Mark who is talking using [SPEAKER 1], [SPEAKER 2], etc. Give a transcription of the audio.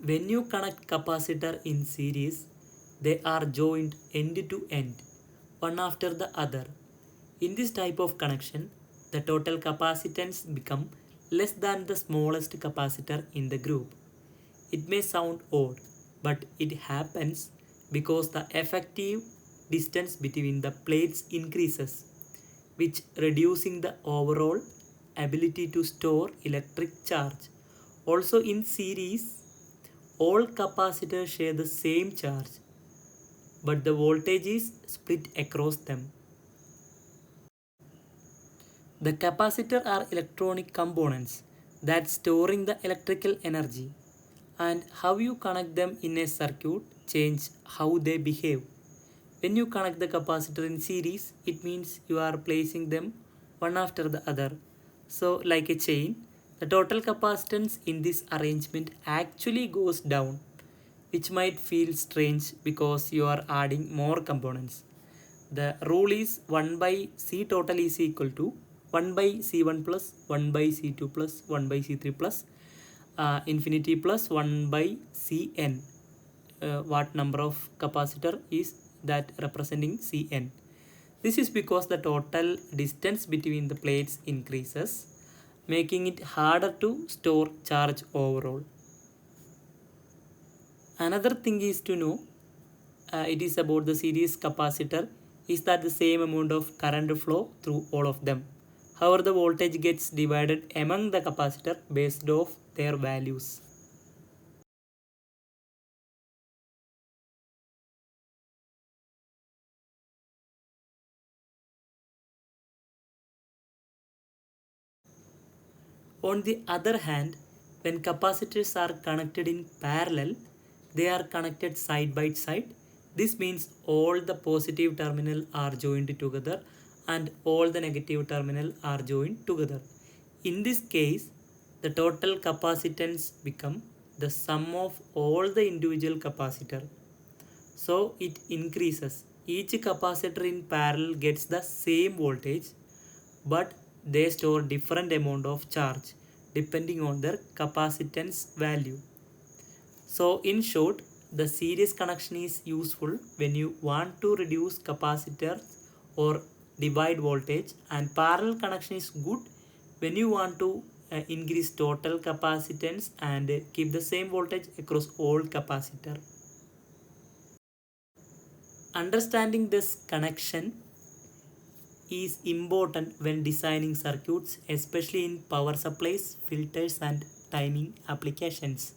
[SPEAKER 1] When you connect capacitor in series, they are joined end to end, one after the other. In this type of connection, the total capacitance become less than the smallest capacitor in the group. It may sound odd, but it happens because the effective distance between the plates increases, which reducing the overall ability to store electric charge. Also in series, all capacitors share the same charge, but the voltage is split across them. The capacitor are electronic components that storing the electrical energy, and how you connect them in a circuit change how they behave. When you connect the capacitor in series, it means you are placing them one after the other. So like a chain, the total capacitance in this arrangement actually goes down, which might feel strange because you are adding more components. The rule is 1 by C total is equal to 1 by C1 plus 1 by C2 plus 1 by C3 plus infinity plus 1 by Cn. What number of capacitor is that representing Cn. This is because the total distance between the plates increases, making it harder to store charge overall. Another thing is to know, it is about the series capacitor, is that the same amount of current flow through all of them. However, the voltage gets divided among the capacitor based off their values. On the other hand, when capacitors are connected in parallel, they are connected side by side. This means all the positive terminal are joined together and all the negative terminal are joined together. In this case, the total capacitance become the sum of all the individual capacitor. So it increases. Each capacitor in parallel gets the same voltage, but they store different amount of charge depending on their capacitance value. So in short, the series connection is useful when you want to reduce capacitors or divide voltage, and parallel connection is good when you want to increase total capacitance and keep the same voltage across all capacitor. Understanding this connection is important when designing circuits, especially in power supplies, filters, and timing applications.